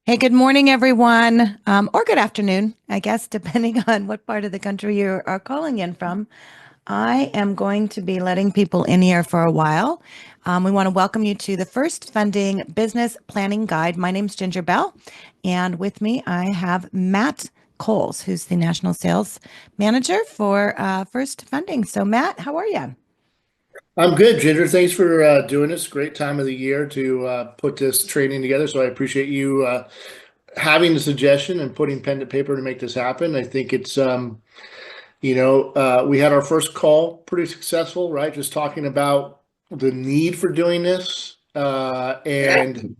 Hey, good morning, everyone, or good afternoon, I guess, depending on what part of the country you are calling in from. I am going to be letting people in here for a while. We want to welcome you to the First Funding Business Planning Guide. My name's Ginger Bell, and with me I have Matt Coles, who's the National Sales Manager for First Funding. So, Matt, how are you? I'm good, Ginger. Thanks for doing this. Great time of the year to put this training together. So I appreciate you having the suggestion and putting pen to paper to make this happen. I think we had our first call pretty successful, right? Just talking about the need for doing this and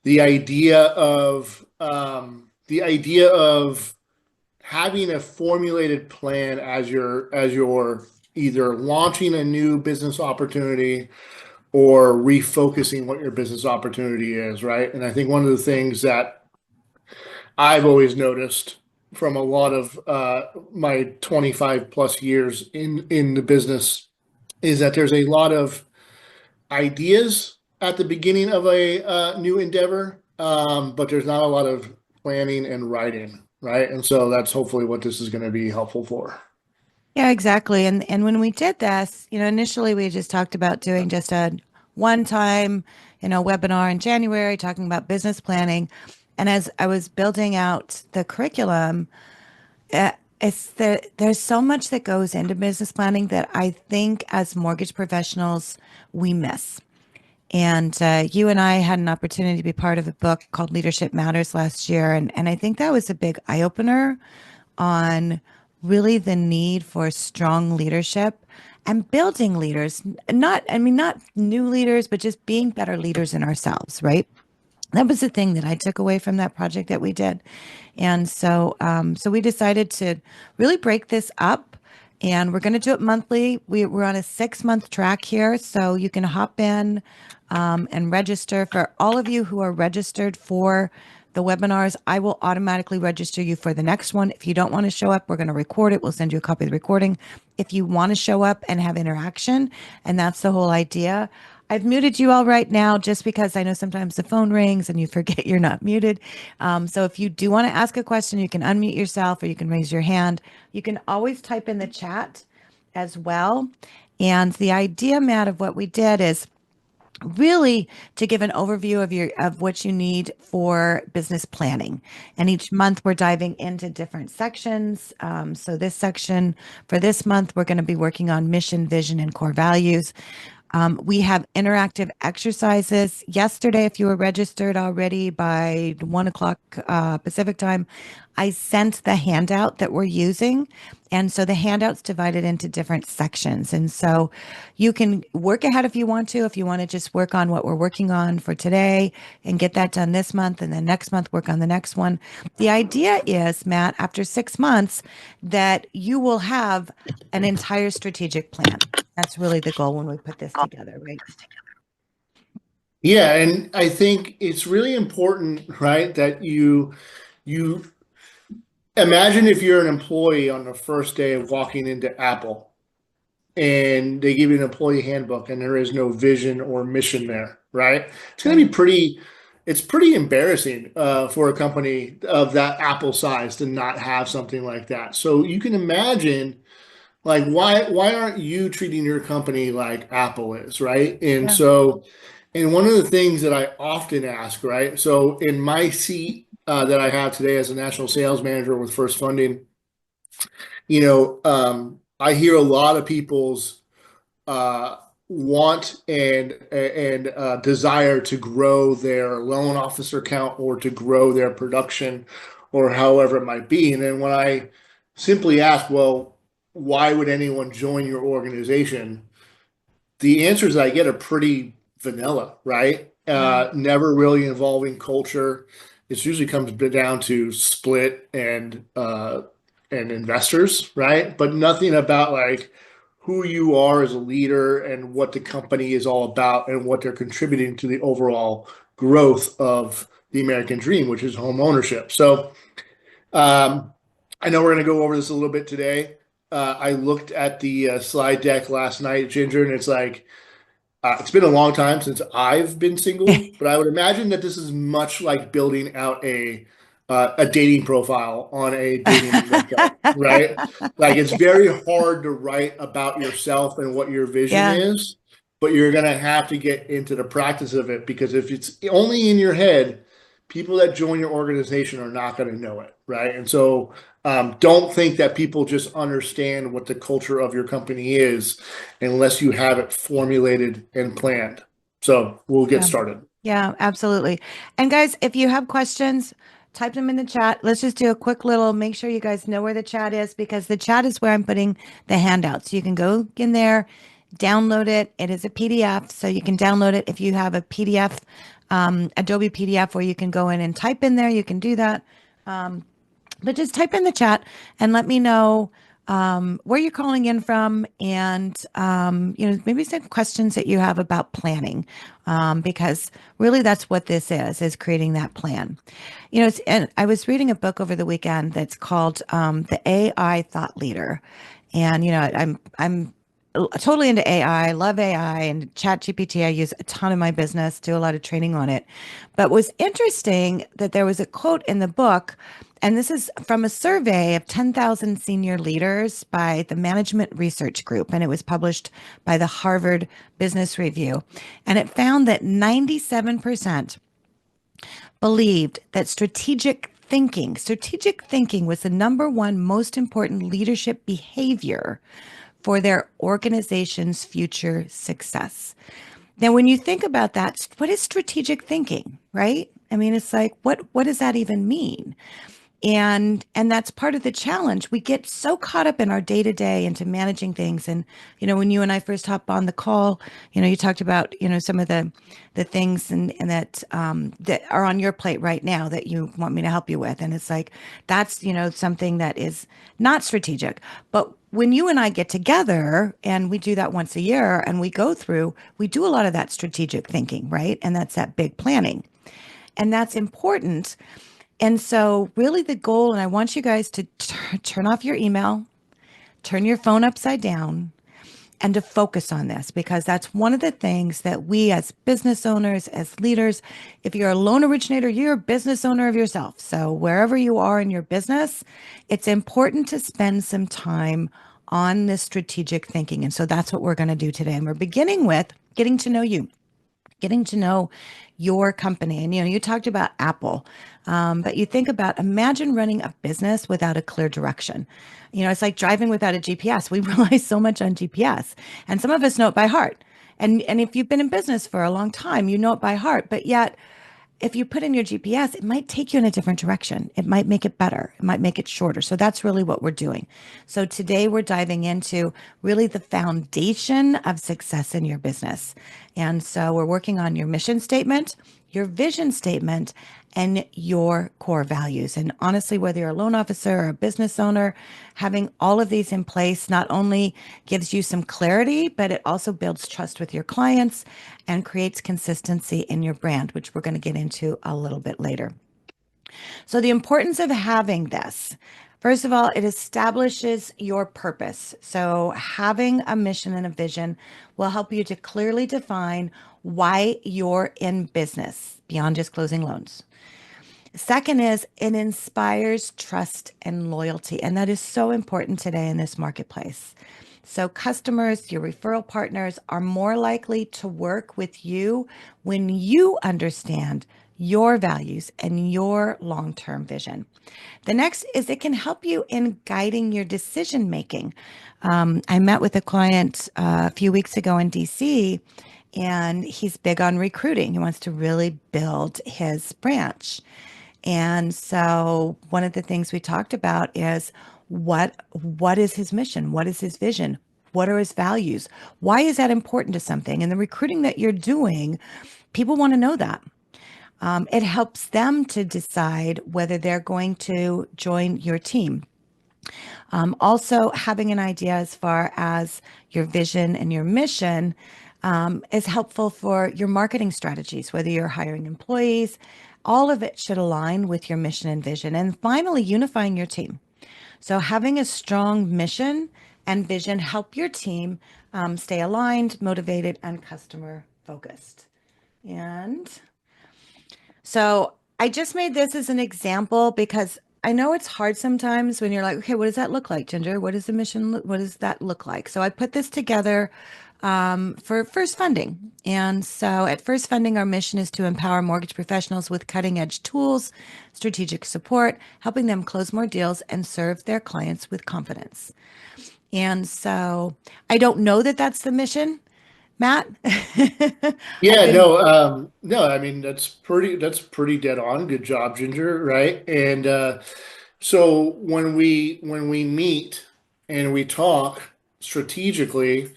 the idea of having a formulated plan as you're either launching a new business opportunity or refocusing what your business opportunity is, right? And I think one of the things that I've always noticed from a lot of my 25 plus years in the business is that there's a lot of ideas at the beginning of a new endeavor, but there's not a lot of planning and writing, right? And so that's hopefully what this is going to be helpful for. Yeah, exactly. And when we did this, initially we just talked about doing just a one-time, webinar in January talking about business planning. And as I was building out the curriculum, there's so much that goes into business planning that I think as mortgage professionals we miss. And you and I had an opportunity to be part of a book called Leadership Matters last year, and I think that was a big eye opener on really the need for strong leadership and building leaders. Not new leaders, but just being better leaders in ourselves, right? That was the thing that I took away from that project that we did. And so we decided to really break this up, and we're going to do it monthly. We're on a 6 month track here. So you can hop in and register. For all of you who are registered for the webinars, I will automatically register you for the next one. If you don't want to show up, we're going to record it. We'll send you a copy of the recording. If you want to show up and have interaction, and that's the whole idea. I've muted you all right now just because I know sometimes the phone rings and you forget you're not muted. So if you do want to ask a question, you can unmute yourself or you can raise your hand. You can always type in the chat as well. And the idea, Matt, of what we did is really to give an overview of what you need for business planning. And each month we're diving into different sections. So this section for this month, we're going to be working on mission, vision, and core values. We have interactive exercises. Yesterday, if you were registered already by 1 o'clock Pacific time, I sent the handout that we're using. And so the handout's divided into different sections. And so you can work ahead if you want to just work on what we're working on for today and get that done this month. And then next month, work on the next one. The idea is, Matt, after 6 months, that you will have an entire strategic plan. That's really the goal when we put this together, right? Yeah, and I think it's really important, right, that you imagine if you're an employee on the first day of walking into Apple and they give you an employee handbook and there is no vision or mission there, right? It's going to Right. be it's pretty embarrassing for a company of that Apple size to not have something like that. So you can imagine, like, why aren't you treating your company like Apple is, right? And Yeah. so, and one of the things that I often ask, right? So in my seat that I have today as a national sales manager with First Funding, I hear a lot of people's uh, want and desire to grow their loan officer count or to grow their production or however it might be. And then when I simply ask, well, why would anyone join your organization? The answers I get are pretty vanilla, right? Yeah. Never really involving culture. It usually comes down to split and investors, right? But nothing about like who you are as a leader and what the company is all about and what they're contributing to the overall growth of the American dream, which is home ownership. So um, I know we're going to go over this a little bit today. I looked at the slide deck last night, Ginger, and it's like It's been a long time since I've been single, but I would imagine that this is much like building out a dating profile on a dating website, right? Like it's very hard to write about yourself and what your vision Yeah. is, but you're gonna have to get into the practice of it because if it's only in your head, people that join your organization are not gonna know it, right? And so don't think that people just understand what the culture of your company is unless you have it formulated and planned. So we'll get Yeah. started. Yeah, absolutely. And guys, if you have questions, type them in the chat. Let's just do a quick little, make sure you guys know where the chat is because the chat is where I'm putting the handouts. You can go in there, download it. It is a PDF, so you can download it if you have a PDF, Adobe PDF, where you can go in and type in there. You can do that. But just type in the chat and let me know where you're calling in from and maybe some questions that you have about planning because really that's what this is creating that plan. And I was reading a book over the weekend that's called The AI Thought Leader. And I'm totally into AI, love AI and chat GPT. I use a ton in my business, do a lot of training on it. But it was interesting that there was a quote in the book, and this is from a survey of 10,000 senior leaders by the Management Research Group, and it was published by the Harvard Business Review. And it found that 97% believed that strategic thinking was the number one most important leadership behavior for their organization's future success. Now, when you think about that, what is strategic thinking, right? I mean, it's like, what does that even mean? And that's part of the challenge. We get so caught up in our day to day into managing things. And when you and I first hopped on the call, you talked about some of the things and that that are on your plate right now that you want me to help you with. And it's like that's something that is not strategic. But when you and I get together and we do that once a year and we do a lot of that strategic thinking, right? And that's that big planning. And that's important. And so, really, the goal, and I want you guys to turn off your email, turn your phone upside down, and to focus on this because that's one of the things that we, as business owners, as leaders, if you're a loan originator, you're a business owner of yourself. So, wherever you are in your business, it's important to spend some time on this strategic thinking. And so, that's what we're going to do today. And we're beginning with getting to know you, getting to know your company. And you talked about Apple, but you think about imagine running a business without a clear direction. It's like driving without a GPS. We rely so much on GPS, and some of us know it by heart. And if you've been in business for a long time, you know it by heart. But yet, if you put in your GPS, it might take you in a different direction. It might make it better. It might make it shorter. So that's really what we're doing. So today we're diving into really the foundation of success in your business. And so we're working on your mission statement, your vision statement, and your core values. And honestly, whether you're a loan officer or a business owner, having all of these in place not only gives you some clarity, but it also builds trust with your clients and creates consistency in your brand, which we're going to get into a little bit later. So the importance of having this, first of all, it establishes your purpose. So having a mission and a vision will help you to clearly define why you're in business beyond just closing loans. Second is it inspires trust and loyalty. And that is so important today in this marketplace. So customers, your referral partners are more likely to work with you when you understand your values and your long-term vision. The next is it can help you in guiding your decision making. I met with a client a few weeks ago in DC, and he's big on recruiting. He wants to really build his branch. And so one of the things we talked about is what is his mission? What is his vision? What are his values? Why is that important to something? And the recruiting that you're doing, people want to know that. It helps them to decide whether they're going to join your team. Also, having an idea as far as your vision and your mission is helpful for your marketing strategies, whether you're hiring employees. All of it should align with your mission and vision. And finally, unifying your team. So having a strong mission and vision help your team stay aligned, motivated, and customer focused. And so I just made this as an example because I know it's hard sometimes when you're like, okay, what does that look like, Ginger? What is the mission? What does that look like? So I put this together for First Funding. And so at First Funding, our mission is to empower mortgage professionals with cutting edge tools, strategic support, helping them close more deals and serve their clients with confidence. And so I don't know that that's the mission, Matt. I've Yeah, been, no, I mean that's pretty dead on. Good job, Ginger, right? And so when we meet and we talk strategically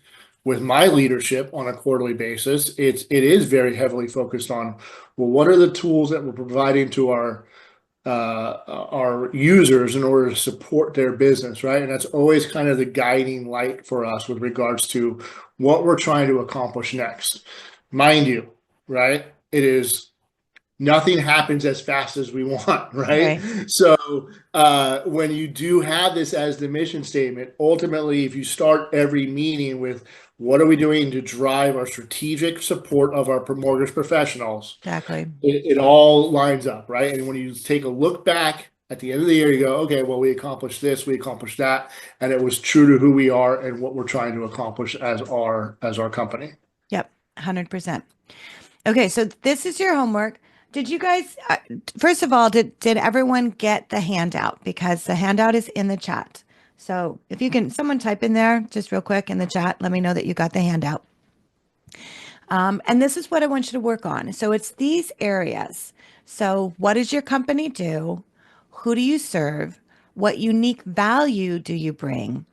with my leadership on a quarterly basis, it is very heavily focused on, well, what are the tools that we're providing to our users in order to support their business, right? And that's always kind of the guiding light for us with regards to what we're trying to accomplish next. Mind you, right? It is nothing happens as fast as we want, right? right. So when you do have this as the mission statement, ultimately, if you start every meeting with what are we doing to drive our strategic support of our mortgage professionals, Exactly. it all lines up, right? And when you take a look back at the end of the year, you go, okay, well, we accomplished this, we accomplished that, and it was true to who we are and what we're trying to accomplish as our company. Yep. 100%. Okay, so this is your homework. Did you guys, first of all, did everyone get the handout? Because the handout is in the chat. So if you can, someone type in there just real quick in the chat, let me know that you got the handout. And this is what I want you to work on. So it's these areas. So what does your company do? Who do you serve? What unique value do you bring?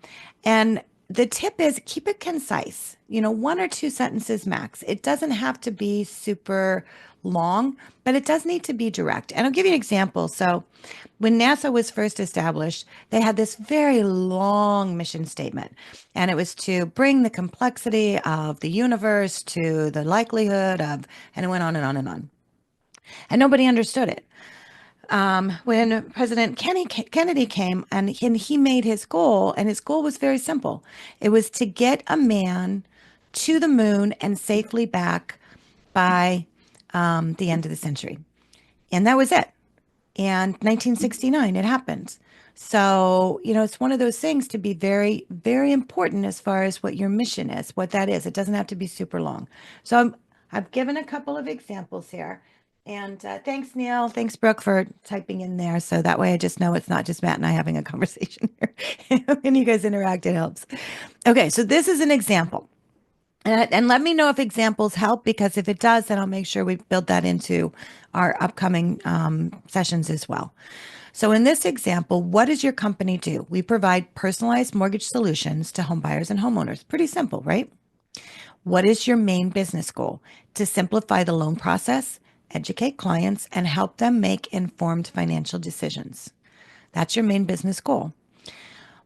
And the tip is keep it concise, one or two sentences max. It doesn't have to be super long, but it does need to be direct. And I'll give you an example. So when NASA was first established, they had this very long mission statement, and it was to bring the complexity of the universe to the likelihood of, and it went on and on and on. And nobody understood it. When President Kennedy came and he made his goal, and his goal was very simple. It was to get a man to the moon and safely back by the end of the century. And that was it. And 1969, it happened. So, it's one of those things to be very, very important as far as what your mission is, what that is. It doesn't have to be super long. So I've given a couple of examples here. And thanks, Neil. Thanks, Brooke, for typing in there. So that way I just know it's not just Matt and I having a conversation here. When you guys interact, it helps. Okay, so this is an example. And let me know if examples help, because if it does, then I'll make sure we build that into our upcoming sessions as well. So in this example, what does your company do? We provide personalized mortgage solutions to home buyers and homeowners. Pretty simple, right? What is your main business goal? To simplify the loan process, educate clients, and help them make informed financial decisions. That's your main business goal.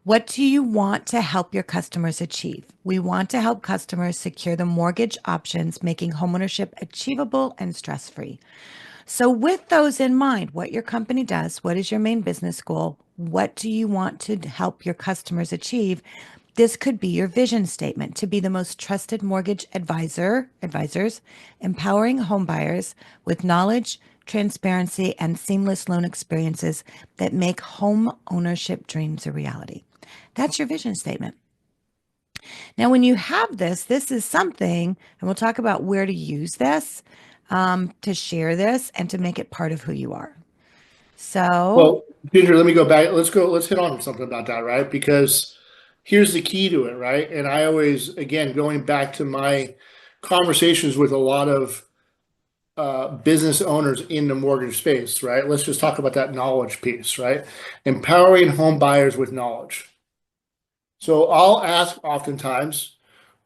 What do you want to help your customers achieve? We want to help customers secure the mortgage options, making homeownership achievable and stress-free. So with those in mind, what your company does, what is your main business goal? What do you want to help your customers achieve? This could be your vision statement: to be the most trusted mortgage advisors, empowering home buyers with knowledge, transparency, and seamless loan experiences that make home ownership dreams a reality. That's your vision statement. Now, when you have this is something, and we'll talk about where to use this, to share this and to make it part of who you are. So, Well, Ginger, let me go back. Let's hit on something about that, right? Because here's the key to it, right? And I always, again, going back to my conversations with a lot of business owners in the mortgage space, right? Let's just talk about that knowledge piece, right? Empowering home buyers with knowledge. So I'll ask oftentimes,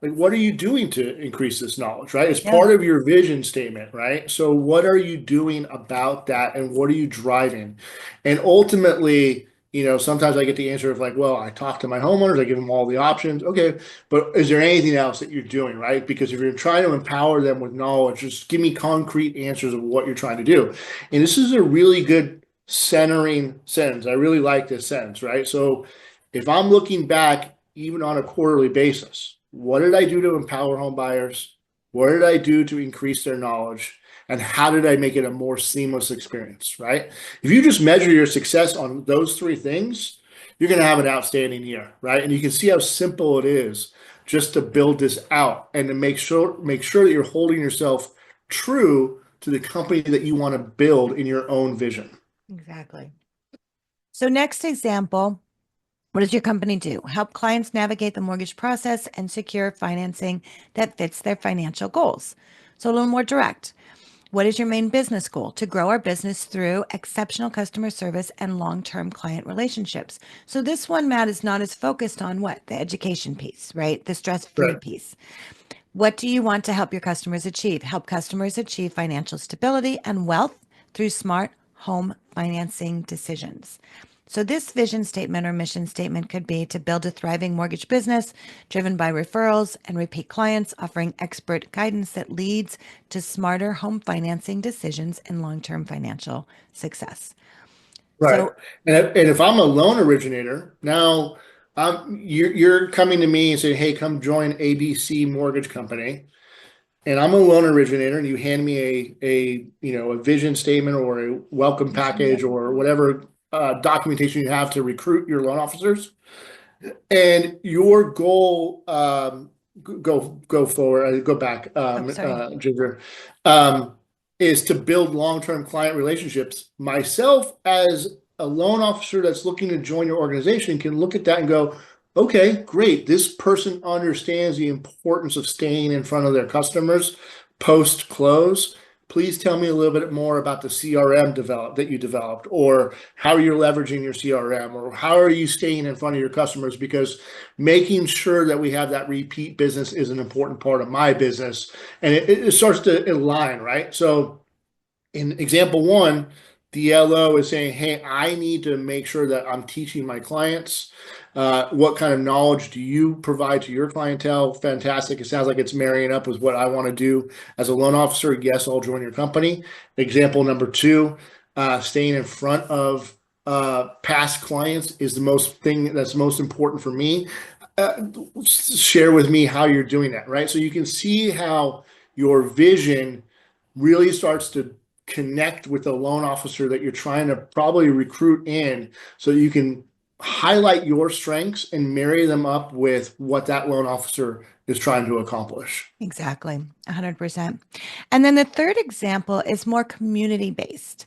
like, what are you doing to increase this knowledge, right? It's yeah. part of your vision statement, right? So what are you doing about that, and what are you driving? And ultimately, sometimes I get the answer of like, well, I talk to my homeowners, I give them all the options. Okay, but is there anything else that you're doing, right? Because if you're trying to empower them with knowledge, just give me concrete answers of what you're trying to do. And this is a really good centering sentence. I really like this sentence, right? So if I'm looking back, even on a quarterly basis. What did I do to empower home buyers? What did I do to increase their knowledge? And how did I make it a more seamless experience, right? If you just measure your success on those three things, you're going to have an outstanding year, right? And you can see how simple it is just to build this out and to make sure that you're holding yourself true to the company that you want to build in your own vision. Exactly. So next example, what does your company do? Help clients navigate the mortgage process and secure financing that fits their financial goals. So a little more direct. What is your main business goal? To grow our business through exceptional customer service and long-term client relationships. So this one, Matt, is not as focused on what? The education piece, right? The stress-free Right. piece. What do you want to help your customers achieve? Help customers achieve financial stability and wealth through smart home financing decisions. So this vision statement or mission statement could be to build a thriving mortgage business driven by referrals and repeat clients, offering expert guidance that leads to smarter home financing decisions and long-term financial success. Right. So And if I'm a loan originator, now you're coming to me and saying, hey, come join ABC Mortgage Company. And I'm a loan originator, and you hand me a vision statement or a welcome package or whatever documentation you have to recruit your loan officers. And your goal, go forward, go back, sorry. Ginger, um, is to build long-term client relationships. Myself, as a loan officer that's looking to join your organization, can look at that and go, okay, great. This person understands the importance of staying in front of their customers post-close. Please tell me a little bit more about the CRM that you developed, or how you're leveraging your CRM, or how are you staying in front of your customers? Because making sure that we have that repeat business is an important part of my business, and it starts to align, right? So in example one, the LO is saying, hey, I need to make sure that I'm teaching my clients. What kind of knowledge do you provide to your clientele? Fantastic. It sounds like it's marrying up with what I want to do as a loan officer. Yes, I'll join your company. Example number two, staying in front of past clients is the most thing that's most important for me. Share with me how you're doing that, right? So you can see how your vision really starts to connect with the loan officer that you're trying to probably recruit in, so you can highlight your strengths and marry them up with what that loan officer is trying to accomplish. Exactly, 100%. And then the third example is more community based.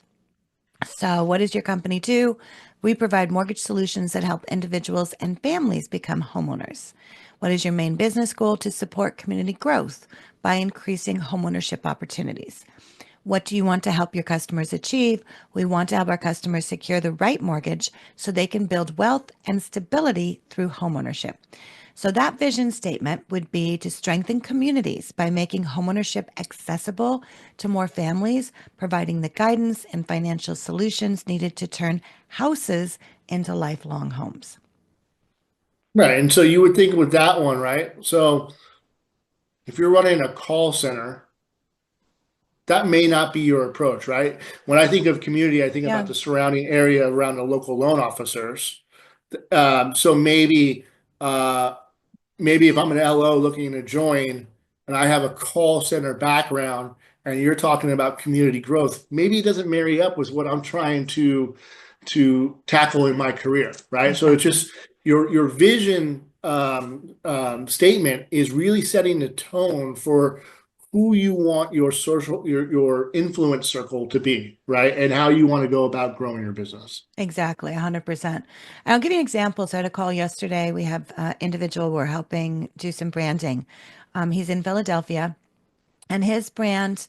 So, what does your company do? We provide mortgage solutions that help individuals and families become homeowners. What is your main business goal? To support community growth by increasing homeownership opportunities. What do you want to help your customers achieve? We want to help our customers secure the right mortgage so they can build wealth and stability through homeownership. So that vision statement would be to strengthen communities by making homeownership accessible to more families, providing the guidance and financial solutions needed to turn houses into lifelong homes. Right. And so you would think with that one, right? So if you're running a call center, that may not be your approach, right? When I think of community, I think Yeah, about the surrounding area around the local loan officers. So uh, maybe if I'm an LO looking to join and I have a call center background and you're talking about community growth, maybe it doesn't marry up with what I'm trying to tackle in my career, right? So it's exactly. just your vision statement is really setting the tone for who you want your your influence circle to be, right? And how you want to go about growing your business. Exactly, 100%. And I'll give you an example. So I had a call yesterday. We have an individual we're helping do some branding. He's in Philadelphia, and his brand,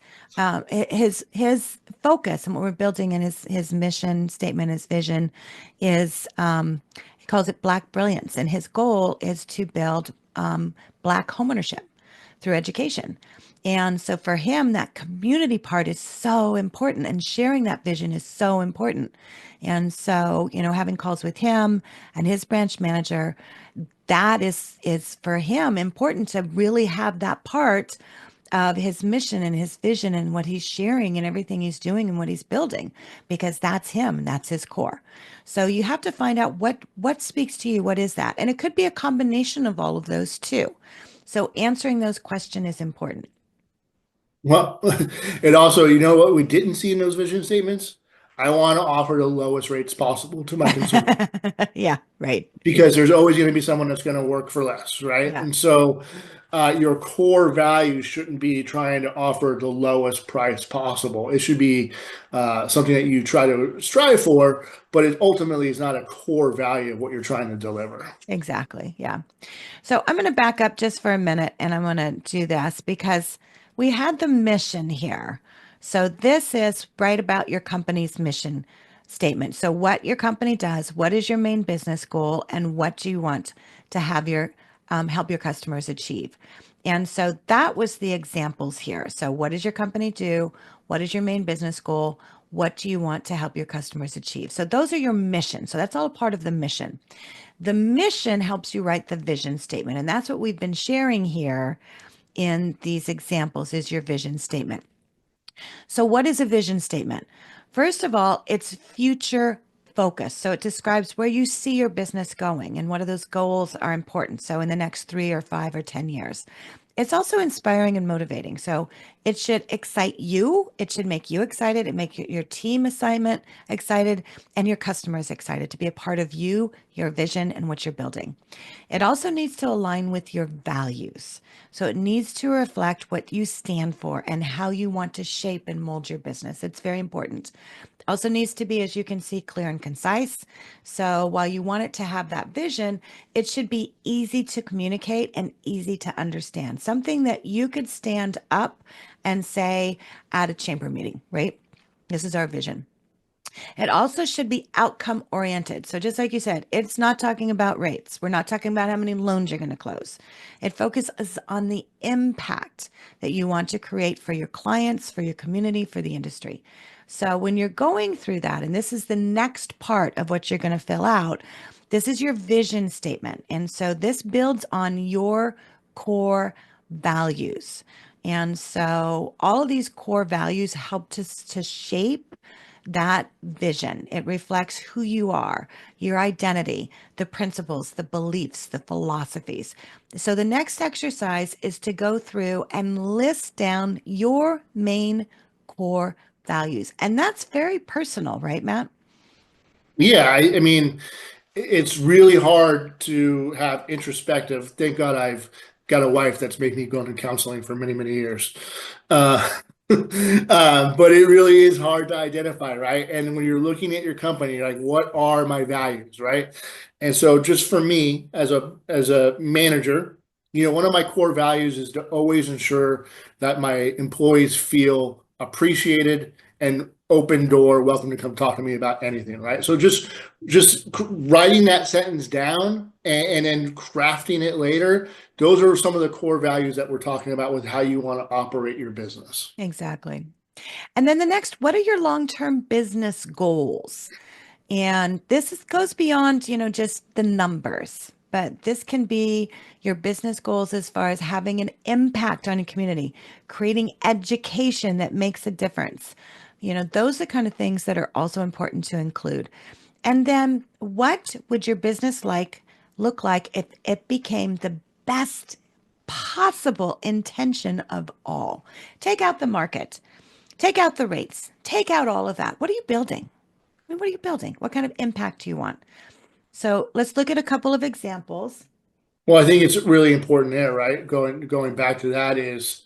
his focus and what we're building in his mission statement, his vision, is he calls it Black Brilliance, and his goal is to build Black homeownership through education. And so for him, that community part is so important, and sharing that vision is so important. And so, having calls with him and his branch manager, that is for him important to really have that part of his mission and his vision and what he's sharing and everything he's doing and what he's building, because that's him, that's his core. So you have to find out what speaks to you, what is that? And it could be a combination of all of those too. So answering those questions is important. Well, and also, you know what we didn't see in those vision statements? I want to offer the lowest rates possible to my consumer Yeah, right. because there's always going to be someone that's going to work for less, right? Yeah, And so, your core value shouldn't be trying to offer the lowest price possible. It should be something that you try to strive for, but it ultimately is not a core value of what you're trying to deliver. exactly. Yeah. So I'm going to back up just for a minute and I'm going to do this because we had the mission here. So this is right about your company's mission statement. So what your company does, what is your main business goal, and what do you want to have your help your customers achieve? And so that was the examples here. So what does your company do? What is your main business goal? What do you want to help your customers achieve? So those are your mission. So that's all part of the mission. The mission helps you write the vision statement. And that's what we've been sharing here in these examples is your vision statement. So what is a vision statement? First of all, it's future focus. So it describes where you see your business going and what of those goals are important. So in the next 3 or 5 or 10 years. It's also inspiring and motivating. So it should excite you. It should make you excited. It make your team assignment excited and your customers excited to be a part of you, your vision, and what you're building. It also needs to align with your values. So it needs to reflect what you stand for and how you want to shape and mold your business. It's very important. Also needs to be, as you can see, clear and concise. So while you want it to have that vision, it should be easy to communicate and easy to understand. Something that you could stand up and say at a chamber meeting, right? This is our vision. It also should be outcome oriented. So just like you said, it's not talking about rates. We're not talking about how many loans you're going to close. It focuses on the impact that you want to create for your clients, for your community, for the industry. So when you're going through that, and this is the next part of what you're going to fill out, this is your vision statement. And so this builds on your core values. And so all of these core values help to shape that vision. It reflects who you are, your identity, the principles, the beliefs, the philosophies. So the next exercise is to go through and list down your main core values. And that's very personal, right, Matt? Yeah, I mean, it's really hard to have introspective. Thank God I've got a wife that's made me go to counseling for many, many years. Uh, but it really is hard to identify, right? And when you're looking at your company, you're like, what are my values, right? And so just for me as a manager, one of my core values is to always ensure that my employees feel appreciated and open door, welcome to come talk to me about anything, right? So just writing that sentence down and then crafting it later, those are some of the core values that we're talking about with how you want to operate your business. Exactly. And then the next, what are your long-term business goals? And goes beyond, just the numbers, but this can be your business goals as far as having an impact on your community, creating education that makes a difference. Those are the kind of things that are also important to include. And then what would your business look like if it became the best possible intention of all? Take out the market, take out the rates, take out all of that. What are you building? I mean, what are you building? What kind of impact do you want? So let's look at a couple of examples. Well, I think it's really important there, right? Going back to that is,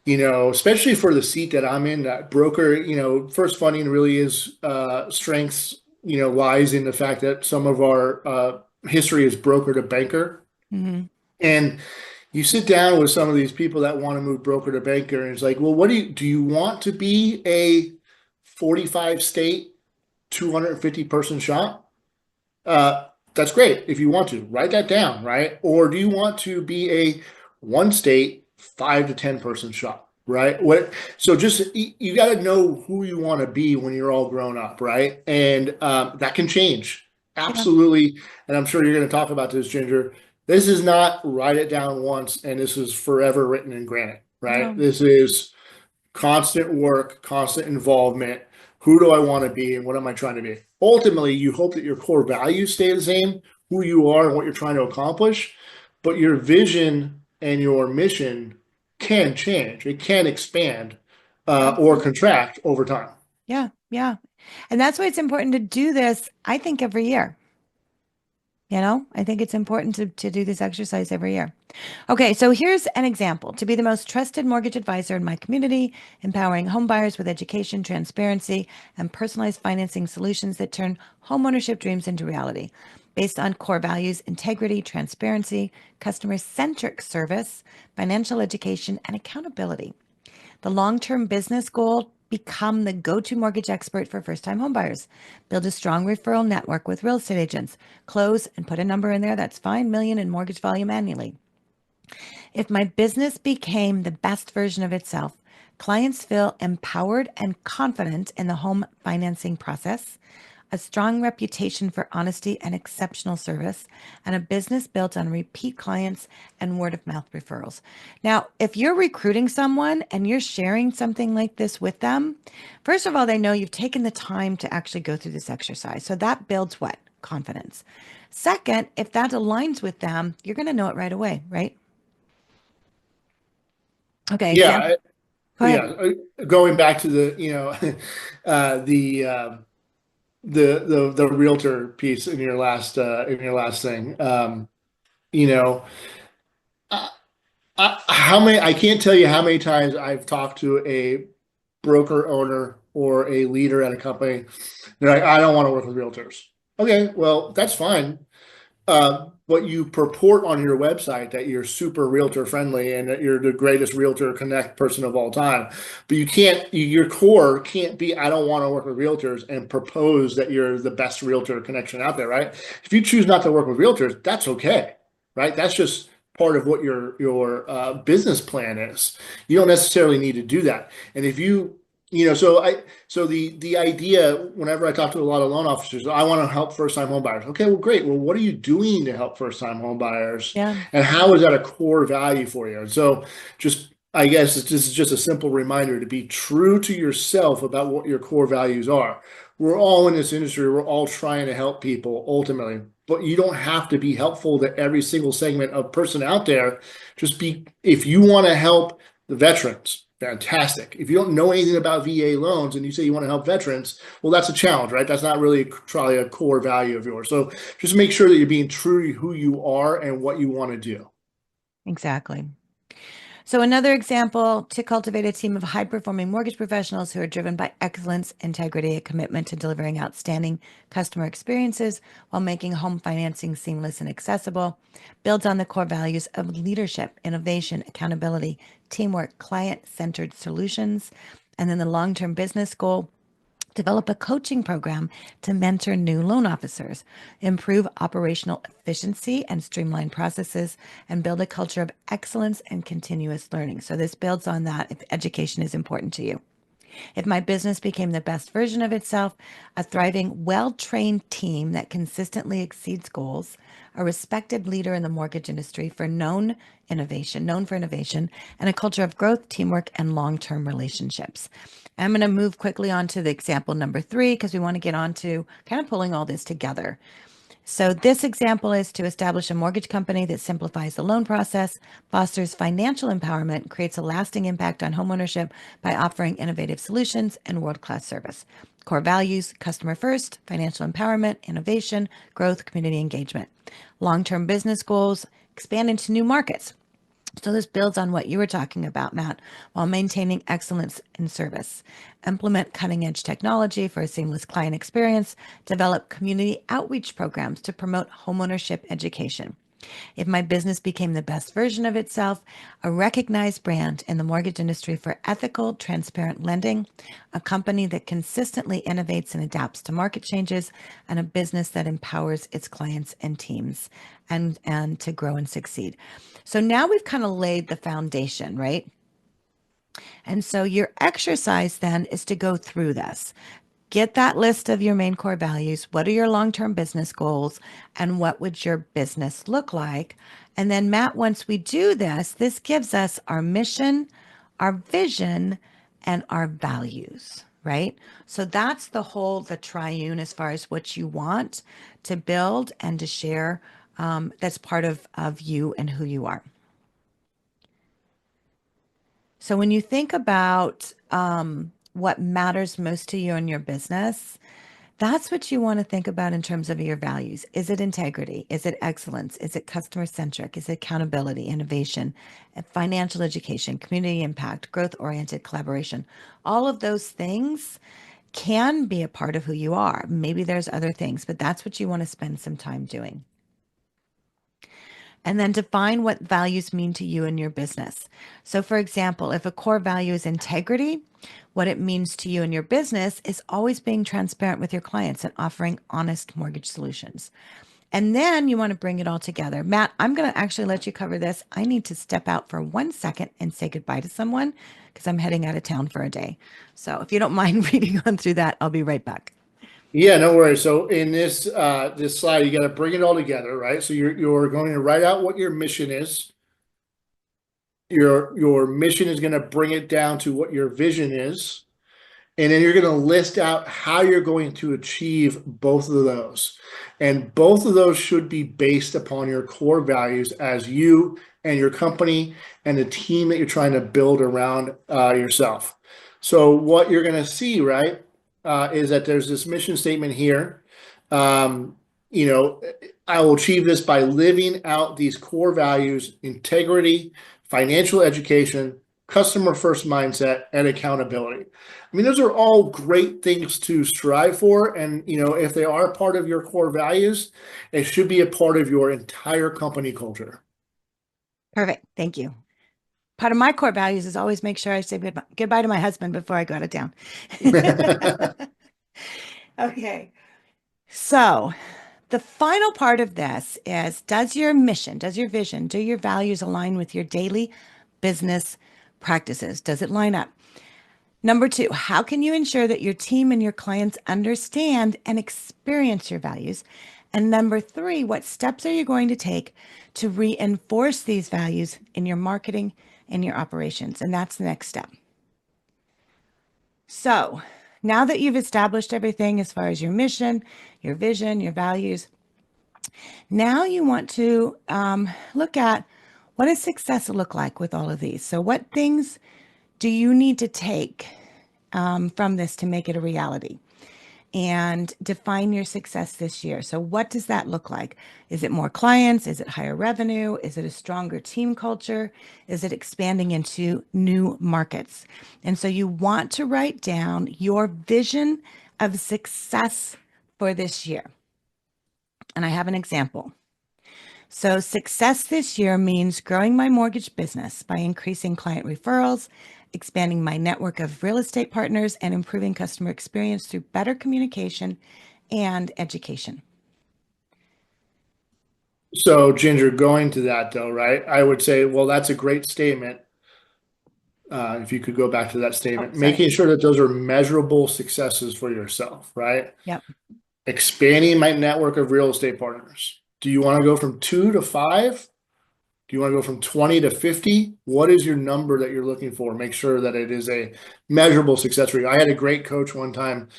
especially for the seat that I'm in, that broker, first funding really is strengths, lies in the fact that some of our history is broker to banker. Hmm. And you sit down with some of these people that want to move broker to banker, and it's like, well, what do you want to be a 45 state, 250 person shop? That's great if you want to write that down, right? Or do you want to be a one state, 5 to 10 person shop, right? So just you got to know who you want to be when you're all grown up, right? And that can change. Yeah. Absolutely. And I'm sure you're going to talk about this, Ginger. This is not write it down once and this is forever written in granite, right? No. This is constant work, constant involvement. Who do I want to be and what am I trying to be? Ultimately, you hope that your core values stay the same, who you are and what you're trying to accomplish, but your vision and your mission can change. It can expand or Absolutely. contract over time. Yeah. Yeah. And that's why it's important to do this, I think, every year. I think it's important to do this exercise every year. Okay, so here's an example. To be the most trusted mortgage advisor in my community, empowering homebuyers with education, transparency, and personalized financing solutions that turn homeownership dreams into reality. Based on core values, integrity, transparency, customer-centric service, financial education, and accountability. The long-term business goal, become the go-to mortgage expert for first-time homebuyers. Build a strong referral network with real estate agents. Close and put a number in there, that's fine, million in mortgage volume annually. If my business became the best version of itself, clients feel empowered and confident in the home financing process, a strong reputation for honesty and exceptional service, and a business built on repeat clients and word of mouth referrals. Now, if you're recruiting someone and you're sharing something like this with them, first of all, they know you've taken the time to actually go through this exercise. So that builds what? Confidence. Second, if that aligns with them, you're going to know it right away, right? Okay, example. Yeah, Go ahead. yeah. Going back to the, the the realtor piece in your last thing. You know, I, how many? I can't tell you how many times I've talked to a broker owner or a leader at a company. They're like, I don't want to work with realtors. Okay, well, that's fine. But you purport on your website that you're super realtor friendly and that you're the greatest realtor connect person of all time. But you can't, your core can't be, I don't want to work with realtors and propose that you're the best realtor connection out there, right? If you choose not to work with realtors, that's okay, right? That's just part of what your business plan is. You don't necessarily need to do that. And if you, so the idea, whenever I talk to a lot of loan officers, I want to help first time home buyers. Okay, well, great. Well, what are you doing to help first time home buyers, Yeah, and how is that a core value for you? And so, just I guess this is just a simple reminder to be true to yourself about what your core values are. We're all in this industry. We're all trying to help people ultimately, but you don't have to be helpful to every single segment of person out there. Just be, if you want to help the veterans, fantastic. If you don't know anything about VA loans and you say you want to help veterans, well, that's a challenge, right? That's not really probably a core value of yours. So just make sure that you're being true to who you are and what you want to do. exactly. So another example, to cultivate a team of high-performing mortgage professionals who are driven by excellence, integrity, a commitment to delivering outstanding customer experiences while making home financing seamless and accessible, builds on the core values of leadership, innovation, accountability, teamwork, client-centered solutions, and then the long-term business goal. Develop a coaching program to mentor new loan officers, improve operational efficiency and streamline processes, and build a culture of excellence and continuous learning. So, this builds on that if education is important to you. If my business became the best version of itself, a thriving, well trained team that consistently exceeds goals, a respected leader in the mortgage industry for known for innovation, and a culture of growth, teamwork, and long term relationships. I'm going to move quickly on to the example number 3 because we want to get on to kind of pulling all this together. So this example is to establish a mortgage company that simplifies the loan process, fosters financial empowerment, creates a lasting impact on homeownership by offering innovative solutions and world-class service. Core values, customer first, financial empowerment, innovation, growth, community engagement. Long-term business goals, expand into new markets. So this builds on what you were talking about, Matt, while maintaining excellence in service. Implement cutting edge technology for a seamless client experience. Develop community outreach programs to promote homeownership education. If my business became the best version of itself, a recognized brand in the mortgage industry for ethical, transparent lending, a company that consistently innovates and adapts to market changes, and a business that empowers its clients and teams and to grow and succeed. So now we've kind of laid the foundation, right? And so your exercise then is to go through this. Get that list of your main core values. What are your long-term business goals? And what would your business look like? And then, Matt, once we do this, this gives us our mission, our vision, and our values, right? So that's the triune as far as what you want to build and to share. That's part of you and who you are. So when you think about what matters most to you in your business, that's what you want to think about in terms of your values. Is it integrity? Is it excellence? Is it customer centric? Is it accountability, innovation, financial education, community impact, growth oriented collaboration? All of those things can be a part of who you are. Maybe there's other things, but that's what you want to spend some time doing. And then define what values mean to you in your business. So, for example, if a core value is integrity, what it means to you in your business is always being transparent with your clients and offering honest mortgage solutions. And then you want to bring it all together. Matt, I'm going to actually let you cover this. I need to step out for 1 second and say goodbye to someone because I'm heading out of town for a day. So, if you don't mind reading on through that, I'll be right back. Yeah, no worries. So in this slide, you got to bring it all together, right? So you're going to write out what your mission is. Your mission is going to bring it down to what your vision is. And then you're going to list out how you're going to achieve both of those. And both of those should be based upon your core values as you and your company and the team that you're trying to build around yourself. So what you're going to see, right, is that there's this mission statement here. Um, you know, I will achieve this by living out these core values: integrity, financial education, customer first mindset, and accountability. I mean, those are all great things to strive for. And, if they are part of your core values, it should be a part of your entire company culture. Perfect. Thank you. Part of my core values is always make sure I say goodbye to my husband before I go out of town. Okay. So the final part of this is, does your mission, does your vision, do your values align with your daily business practices? Does it line up? Number two, how can you ensure that your team and your clients understand and experience your values? And number three, what steps are you going to take to reinforce these values in your marketing and your operations? And that's the next step. So now that you've established everything as far as your mission, your vision, your values, now you want to look at, what does success look like with all of these? So what things do you need to take from this to make it a reality? And define your success this year. So what does that look like? Is it more clients? Is it higher revenue? Is it a stronger team culture? Is it expanding into new markets? And so you want to write down your vision of success for this year. And I have an example. So success this year means growing my mortgage business by increasing client referrals, expanding my network of real estate partners, and improving customer experience through better communication and education. So, Ginger, going to that though, right? I would say, well, that's a great statement. If you could go back to that Oh, statement, sorry. making sure that those are measurable successes for yourself, right? Yep. Expanding my network of real estate partners. Do you want to go from 2 to 5? Do you want to go from 20 to 50? What is your number that you're looking for? Make sure that it is a measurable success for you. I had a great coach one time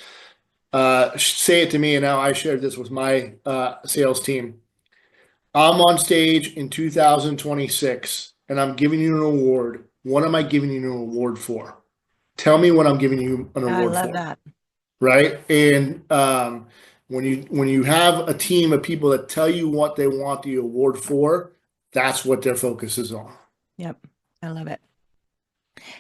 say it to me, and now I shared this with my sales team. I'm on stage in 2026 and I'm giving you an award. What am I giving you an award for? Tell me what I'm giving you an I award love for. that. Right? And when you have a team of people that tell you what they want the award for, that's what their focus is on. Yep. I love it.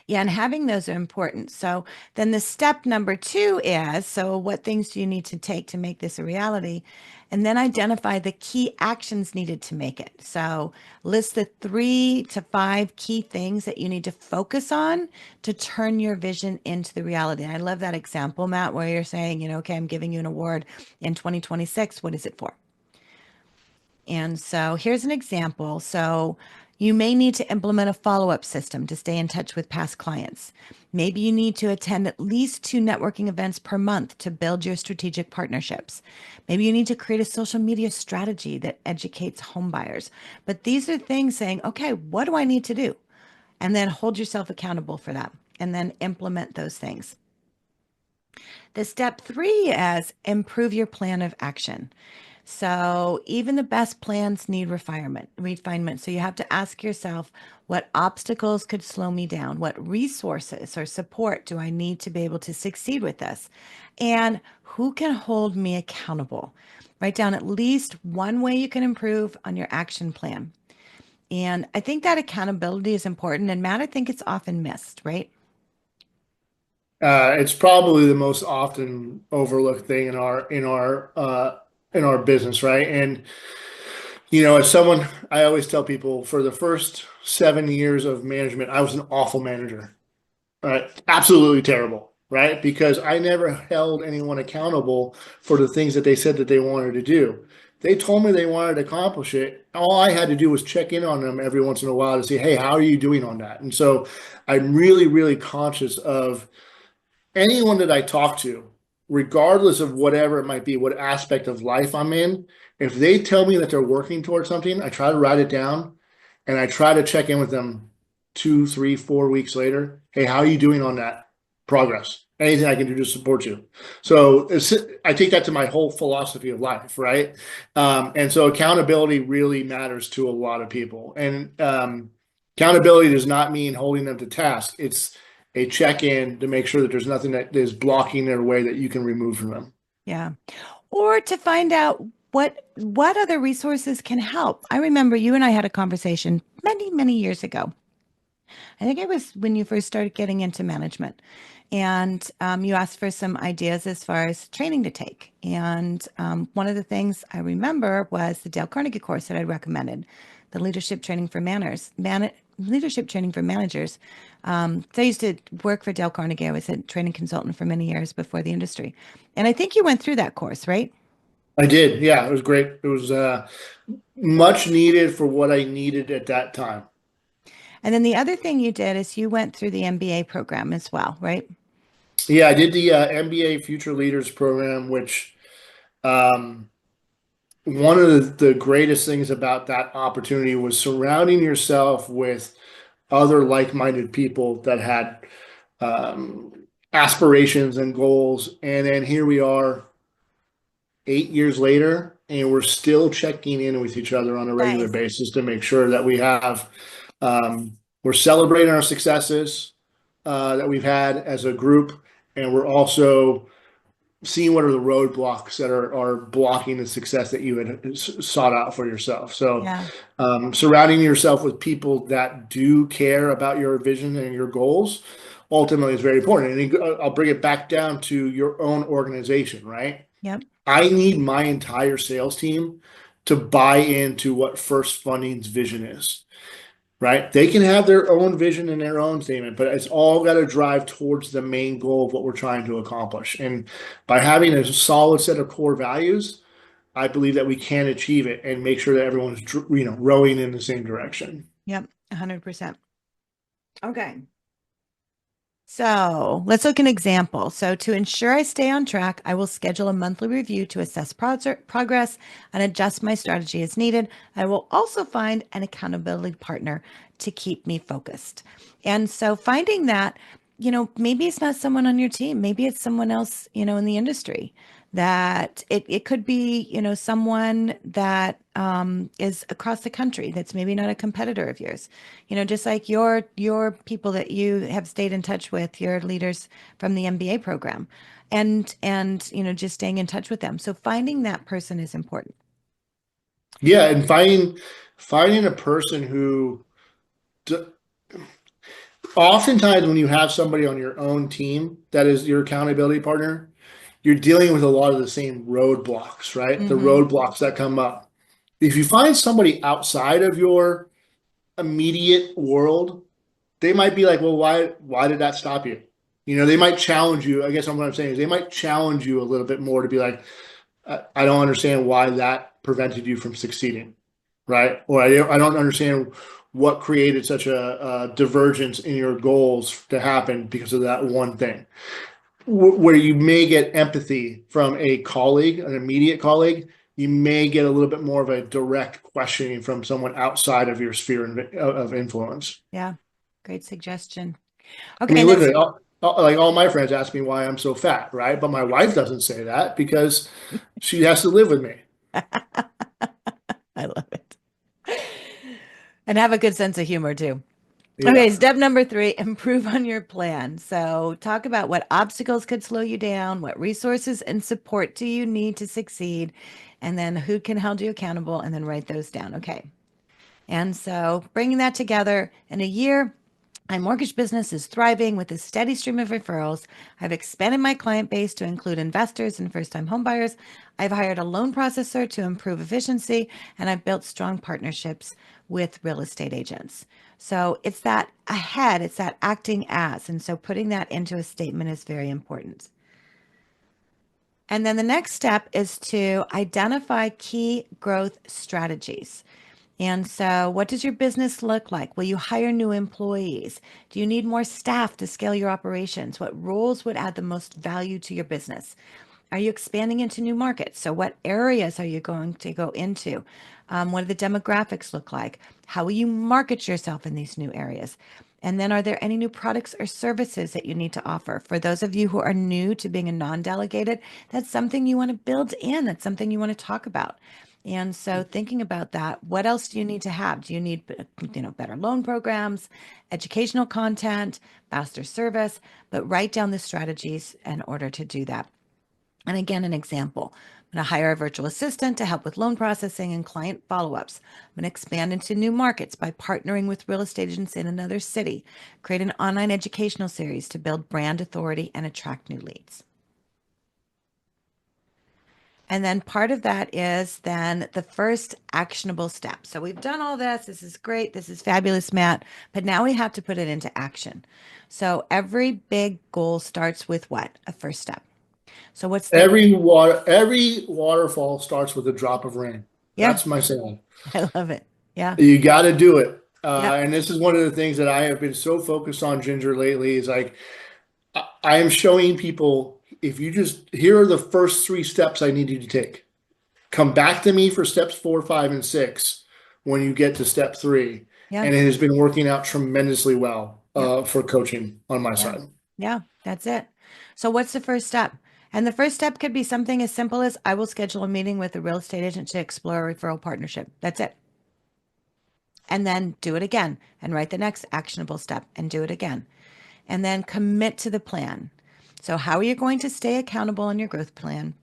Yeah, and having those are important. So then the step number two is, so what things do you need to take to make this a reality? And then identify the key actions needed to make it. So list the 3 to 5 key things that you need to focus on to turn your vision into the reality. And I love that example, Matt, where you're saying, okay, I'm giving you an award in 2026. What is it for? And so here's an example. So you may need to implement a follow-up system to stay in touch with past clients. Maybe you need to attend at least 2 networking events per month to build your strategic partnerships. Maybe you need to create a social media strategy that educates home buyers. But these are things saying, okay, what do I need to do? and then hold yourself accountable for that, and then implement those things. The step 3 is improve your plan of action. So even the best plans need refinement. So you have to ask yourself, what obstacles could slow me down? What resources or support do I need to be able to succeed with this? And who can hold me accountable? Write down at least one way you can improve on your action plan. And I think that accountability is important. And Matt, I think it's often missed, right? It's probably the most often overlooked thing in our business, right? And as someone, I always tell people for the first 7 years of management, I was an awful manager, right? Absolutely terrible, right? Because I never held anyone accountable for the things that they said that they wanted to do. They told me they wanted to accomplish it. All I had to do was check in on them every once in a while to say, hey, how are you doing on that? And so I'm really, really conscious of anyone that I talk to, regardless of whatever it might be, what aspect of life I'm in, if they tell me that they're working towards something, I try to write it down and I try to check in with them 2, 3, 4 weeks later. Hey, how are you doing on that progress? Anything I can do to support you. So I take that to my whole philosophy of life, right? And so accountability really matters to a lot of people. And accountability does not mean holding them to task. It's a check-in to make sure that there's nothing that is blocking their way that you can remove from them. Yeah. Or to find out what other resources can help. I remember you and I had a conversation many, many years ago. I think it was when you first started getting into management. And you asked for some ideas as far as training to take. And one of the things I remember was the Dale Carnegie course that I recommended, the leadership training for leadership training for managers. So I used to work for Dale Carnegie. I was a training consultant for many years before the industry. And I think you went through that course, right? I did. Yeah, it was great. It was much needed for what I needed at that time. And then the other thing you did is you went through the MBA program as well, right? Yeah, I did the MBA Future Leaders program, which um, one of the greatest things about that opportunity was surrounding yourself with other like-minded people that had um, aspirations and goals. And then here we are 8 years later, and we're still checking in with each other on a regular Nice. basis to make sure that we're celebrating our successes that we've had as a group, and we're also seeing what are the roadblocks that are blocking the success that you had sought out for yourself. So, Yeah. surrounding yourself with people that do care about your vision and your goals ultimately is very important. And I'll bring it back down to your own organization, right? Yep. I need my entire sales team to buy into what FirstFunding's vision is, right? They can have their own vision and their own statement, but it's all got to drive towards the main goal of what we're trying to accomplish. And by having a solid set of core values, I believe that we can achieve it and make sure that everyone's, rowing in the same direction. Yep. 100%. Okay. So let's look at an example. So to ensure I stay on track, I will schedule a monthly review to assess progress and adjust my strategy as needed. I will also find an accountability partner to keep me focused. And so finding that, maybe it's not someone on your team, maybe it's someone else, in the industry that it could be, someone that is across the country that's maybe not a competitor of yours, just like your people that you have stayed in touch with, your leaders from the MBA program, and just staying in touch with them. So finding that person is important. Yeah, and finding a person who oftentimes when you have somebody on your own team that is your accountability partner, you're dealing with a lot of the same roadblocks, right? The Mm-hmm. roadblocks that come up. If you find somebody outside of your immediate world, they might be like, well, why did that stop you? They might challenge you. I guess what I'm saying is they might challenge you a little bit more to be like, I don't understand why that prevented you from succeeding, right? Or I don't understand what created such a divergence in your goals to happen because of that one thing. Where you may get empathy from a colleague, an immediate colleague, you may get a little bit more of a direct questioning from someone outside of your sphere of influence. Yeah. Great suggestion. I Okay. mean, And then, literally, like all my friends ask me why I'm so fat, right? But my wife doesn't say that because she has to live with me. I love it. And have a good sense of humor too. Okay, Yeah. step number three, improve on your plan. So, talk about what obstacles could slow you down, what resources and support do you need to succeed, and then who can hold you accountable, and then write those down. Okay. And so, bringing that together in a year, my mortgage business is thriving with a steady stream of referrals. I've expanded my client base to include investors and first time homebuyers. I've hired a loan processor to improve efficiency, and I've built strong partnerships with real estate agents. So it's that ahead, it's that acting as. And so putting that into a statement is very important. And then the next step is to identify key growth strategies. And so, what does your business look like? Will you hire new employees? Do you need more staff to scale your operations? What roles would add the most value to your business? Are you expanding into new markets? So, what areas are you going to go into? What do the demographics look like? How will you market yourself in these new areas? And then, are there any new products or services that you need to offer? For those of you who are new to being a non delegated, that's something you want to build in, that's something you want to talk about. And so thinking about that, what else do you need to have? Do you need, better loan programs, educational content, faster service, but write down the strategies in order to do that. And again, an example. I'm going to hire a virtual assistant to help with loan processing and client follow-ups. I'm going to expand into new markets by partnering with real estate agents in another city, create an online educational series to build brand authority and attract new leads. And then part of that is then the first actionable step. So we've done all this. This is great. This is fabulous, Matt. But now we have to put it into action. So every big goal starts with what? A first step. So what's the, Every waterfall starts with a drop of rain. yeah, That's my saying. I love it. Yeah. You got to do it. Yep. And this is one of the things that I have been so focused on, Ginger, lately is like, I am showing people if you just, here are the first three steps I need you to take. Come back to me for steps 4, 5, and 6 when you get to step 3. Yeah. And it has been working out tremendously well Yep. for coaching on my Yeah. side. Yeah. That's it. So what's the first step? And the first step could be something as simple as I will schedule a meeting with a real estate agent to explore a referral partnership. That's it. And then do it again and write the next actionable step and do it again. And then commit to the plan. So, how are you going to stay accountable in your growth plan?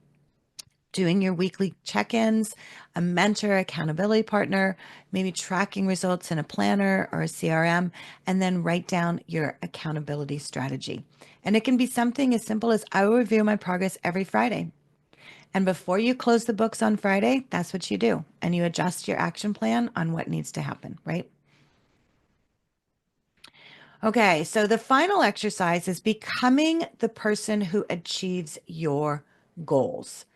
Doing your weekly check ins, a mentor, accountability partner, maybe tracking results in a planner or a CRM, and then write down your accountability strategy. And it can be something as simple as I will review my progress every Friday. And before you close the books on Friday, that's what you do. And you adjust your action plan on what needs to happen, right? Okay, so the final exercise is becoming the person who achieves your goals.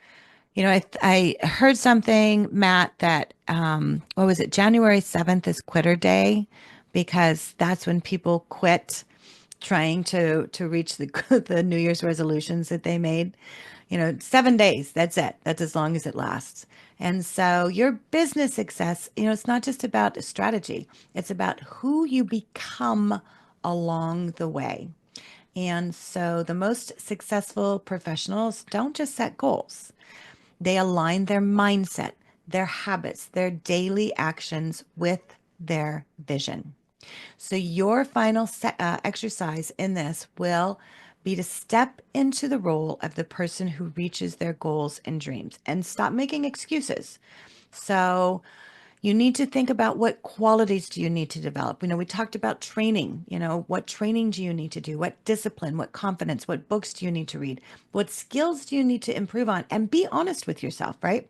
I heard something, Matt, that what was it? January 7th is quitter day because that's when people quit trying to reach the the New Year's resolutions that they made. 7 days, that's it. That's as long as it lasts. And so your business success, it's not just about a strategy. It's about who you become along the way. And so the most successful professionals don't just set goals. They align their mindset, their habits, their daily actions with their vision. So, your final exercise in this will be to step into the role of the person who reaches their goals and dreams and stop making excuses. So, you need to think about what qualities do you need to develop. We talked about training. What training do you need to do? What discipline, what confidence, what books do you need to read? What skills do you need to improve on? And be honest with yourself, right?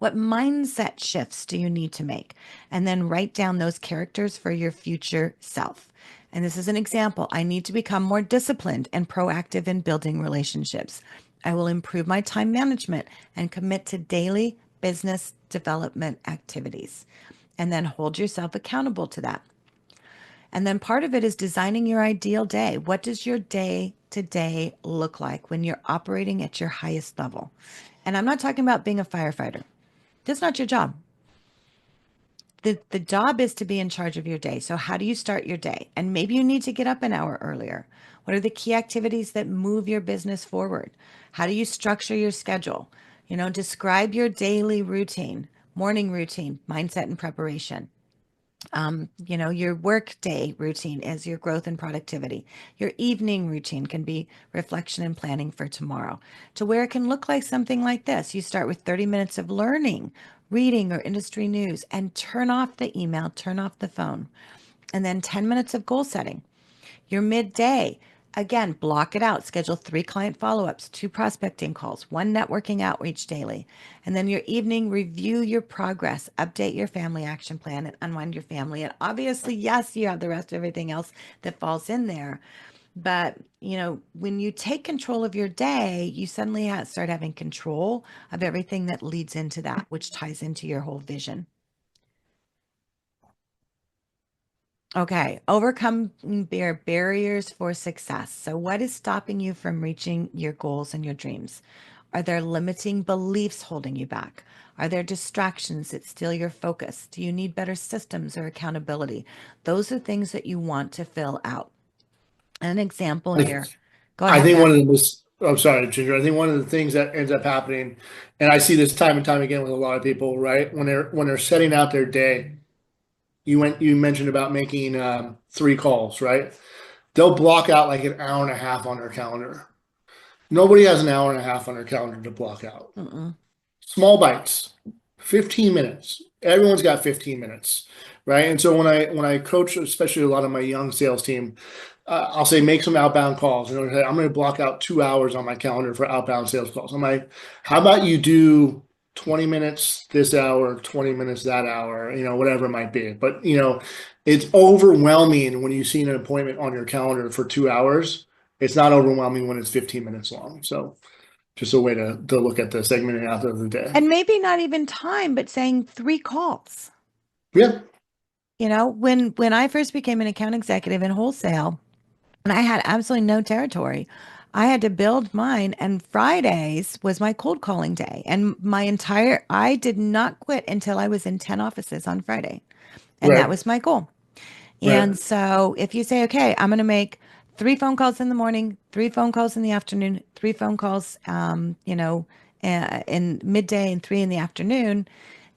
What mindset shifts do you need to make? And then write down those characters for your future self. And this is an example. I need to become more disciplined and proactive in building relationships. I will improve my time management and commit to daily business development activities. And then hold yourself accountable to that. And then part of it is designing your ideal day. What does your day to day look like when you're operating at your highest level? And I'm not talking about being a firefighter. That's not your job. the job is to be in charge of your day. So how do you start your day? And maybe you need to get up an hour earlier. What are the key activities that move your business forward? How do you structure your schedule? Describe your daily routine, morning routine, mindset and preparation. Your work day routine is your growth and productivity. Your evening routine can be reflection and planning for tomorrow, to where it can look like something like this. You start with 30 minutes of learning, reading, or industry news, and turn off the email, turn off the phone, and then 10 minutes of goal setting. Your midday, again, block it out. Schedule 3 client follow ups, 2 prospecting calls, 1 networking outreach daily. And then your evening, review your progress, update your family action plan, and unwind your family. And obviously, yes, you have the rest of everything else that falls in there. But, when you take control of your day, you suddenly start having control of everything that leads into that, which ties into your whole vision. Okay, overcome barriers for success. So, what is stopping you from reaching your goals and your dreams? Are there limiting beliefs holding you back? Are there distractions that steal your focus? Do you need better systems or accountability? Those are things that you want to fill out. An example Like, here. Go I ahead, think Matt. one of the most, I'm sorry, Ginger. I think one of the things that ends up happening, and I see this time and time again with a lot of people, right? When they're setting out their day, you mentioned about making 3 calls, right? They'll block out like an hour and a half on their calendar. Nobody has an hour and a half on their calendar to block out. Mm-mm. Small bites, 15 minutes. Everyone's got 15 minutes, right? And so when I coach, especially a lot of my young sales team, I'll say make some outbound calls. I'm going to block out 2 hours on my calendar for outbound sales calls. I'm like, how about you do 20 minutes this hour, 20 minutes that hour, whatever it might be. But it's overwhelming when you see an appointment on your calendar for 2 hours. It's not overwhelming when it's 15 minutes long. So just a way to look at the segmenting out of the day. And maybe not even time, but saying 3 calls. Yeah, When I first became an account executive in wholesale, and I had absolutely no territory. I had to build mine, and Fridays was my cold calling day. And I did not quit until I was in 10 offices on Friday. And that right, was my goal. right, And so if you say, okay, I'm going to make 3 phone calls in the morning, 3 phone calls in the afternoon, 3 phone calls, in midday and 3 in the afternoon,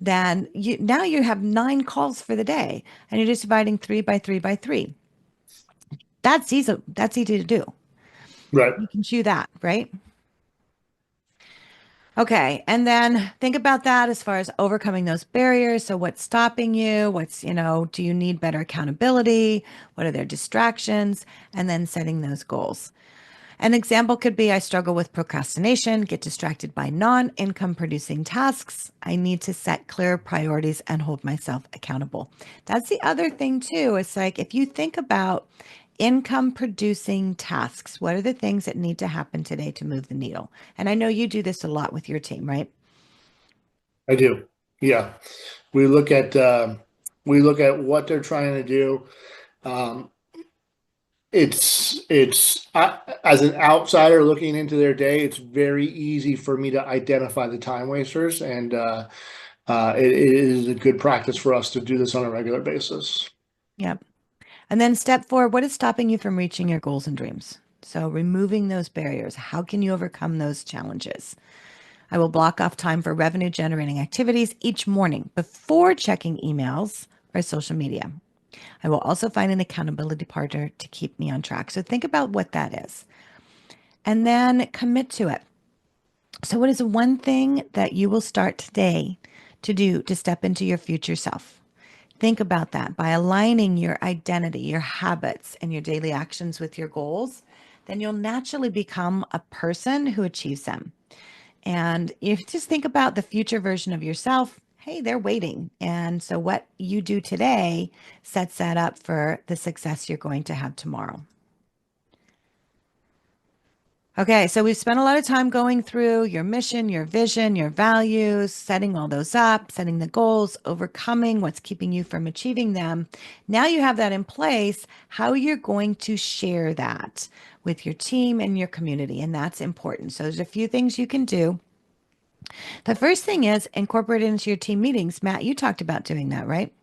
then now you have 9 calls for the day, and you're just dividing 3 by 3 by 3. That's easy. That's easy to do. right. You can chew that, right? Okay. And then think about that as far as overcoming those barriers. So what's stopping you? Do you need better accountability? What are their distractions? And then setting those goals. An example could be I struggle with procrastination, get distracted by non-income producing tasks. I need to set clear priorities and hold myself accountable. That's the other thing too. It's like if you think about income producing tasks, what are the things that need to happen today to move the needle? And I know you do this a lot with your team, right? I do. Yeah, we look at we look at what they're trying to do. Um, as an outsider looking into their day, it's very easy for me to identify the time wasters, and it is a good practice for us to do this on a regular basis. Yep. And then step 4, what is stopping you from reaching your goals and dreams? So removing those barriers. How can you overcome those challenges? I will block off time for revenue generating activities each morning before checking emails or social media. I will also find an accountability partner to keep me on track. So think about what that is and then commit to it. So, what is one thing that you will start today to do to step into your future self? Think about that by aligning your identity, your habits, and your daily actions with your goals. Then you'll naturally become a person who achieves them. And if you just think about the future version of yourself, hey, they're waiting. And so what you do today sets that up for the success you're going to have tomorrow. Okay, so we've spent a lot of time going through your mission, your vision, your values, setting all those up, setting the goals, overcoming what's keeping you from achieving them. Now you have that in place, how you're going to share that with your team and your community. And that's important. So there's a few things you can do. The first thing is incorporate it into your team meetings. Matt, you talked about doing that, right?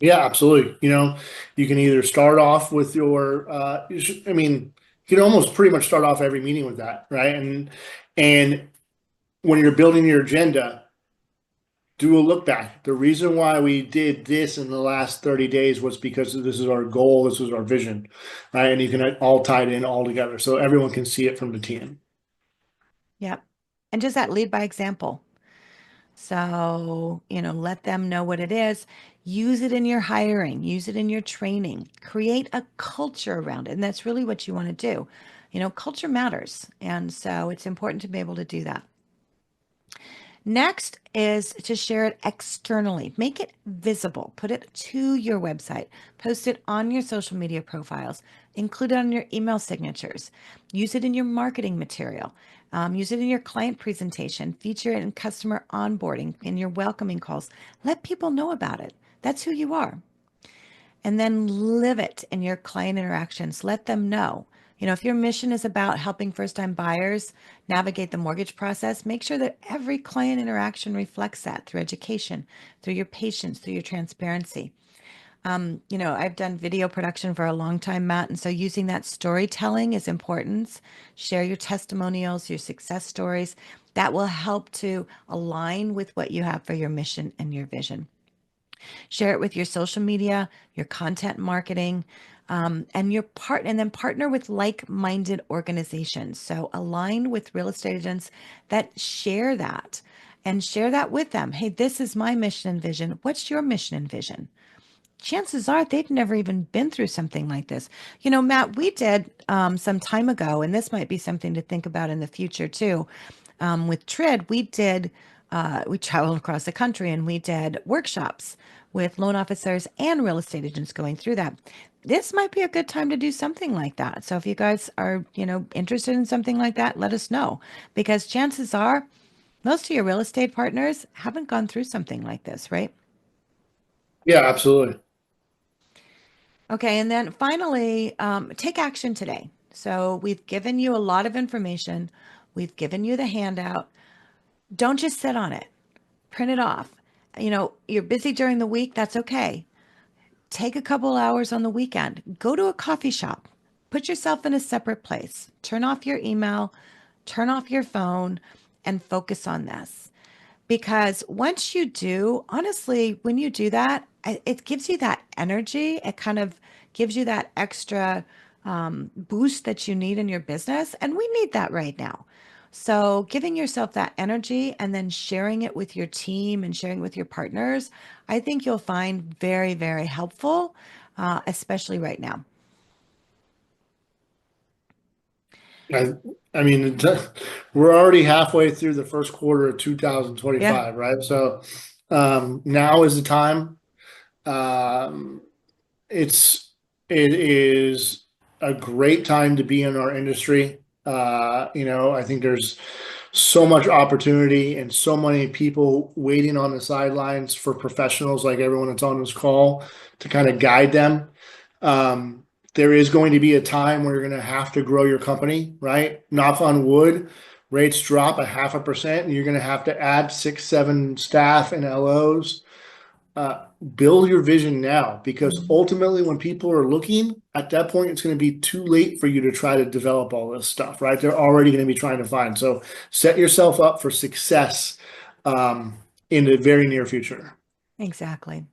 Yeah, absolutely. You can either start off with your, I mean, you can almost pretty much start off every meeting with that, right? And when you're building your agenda, do a look back. The reason why we did this in the last 30 days was because this is our goal, this is our vision, right? And you can all tie it in all together so everyone can see it from the team. Yep. And just that lead by example. So, let them know what it is. Use it in your hiring, use it in your training, create a culture around it. And that's really what you want to do. Culture matters. And so it's important to be able to do that. Next is to share it externally. Make it visible. Put it to your website. Post it on your social media profiles. Include it on your email signatures. Use it in your marketing material. Use it in your client presentation. Feature it in customer onboarding, in your welcoming calls. Let people know about it. That's who you are. And then live it in your client interactions. Let them know. If your mission is about helping first-time buyers navigate the mortgage process, make sure that every client interaction reflects that through education, through your patience, through your transparency. I've done video production for a long time, Matt, and so using that storytelling is important. Share your testimonials, your success stories. That will help to align with what you have for your mission and your vision. Share it with your social media, your content marketing, and then partner with like-minded organizations. So align with real estate agents that share that and share that with them. Hey, this is my mission and vision. What's your mission and vision? Chances are they've never even been through something like this. Matt, we did some time ago, and this might be something to think about in the future too. With TRID, we traveled across the country and we did workshops with loan officers and real estate agents going through that. This might be a good time to do something like that. So if you guys are, interested in something like that, let us know, because chances are most of your real estate partners haven't gone through something like this, right? Yeah, absolutely. Okay, and then finally, take action today. So we've given you a lot of information. We've given you the handout. Don't just sit on it. Print it off. You're busy during the week. That's okay. Take a couple hours on the weekend. Go to a coffee shop. Put yourself in a separate place. Turn off your email. Turn off your phone and focus on this. Because once you do, honestly, when you do that, it gives you that energy. It kind of gives you that extra boost that you need in your business. And we need that right now. So giving yourself that energy and then sharing it with your team and sharing it with your partners, I think you'll find very, very helpful, especially right now. I, I mean, we're already halfway through the first quarter of Yeah, 2025, right? So now is the time. Um, it's it is a great time to be in our industry. I think there's so much opportunity and so many people waiting on the sidelines for professionals like everyone that's on this call to kind of guide them. Um, there is going to be a time where you're going to have to grow your company, right? Knock on wood, rates drop a 0.5%, and you're going to have to add 6, 7 staff and LOs. Build your vision now, because ultimately when people are looking at that point, it's going to be too late for you to try to develop all this stuff, right? They're already going to be trying to find. So set yourself up for success in the very near future. exactly.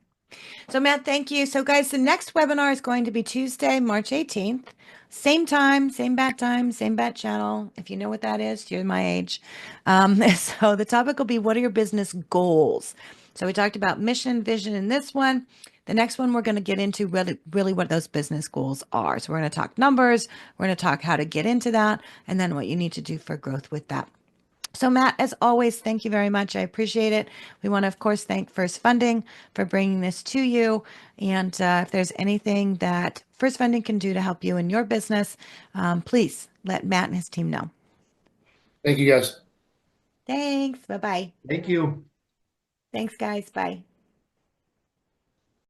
So, Matt, thank you. So, guys, the next webinar is going to be Tuesday, March 18th. Same time, same bat channel. If you know what that is, you're my age. So, the topic will be, what are your business goals? So, we talked about mission, vision in this one. The next one, we're going to get into really what those business goals are. So, we're going to talk numbers, we're going to talk how to get into that, and then what you need to do for growth with that. So, Matt, as always, thank you very much. I appreciate it. We want to, of course, thank First Funding for bringing this to you. And if there's anything that First Funding can do to help you in your business, please let Matt and his team know. Thank you, guys. Thanks. Bye bye. Thank you. Thanks, guys. Bye.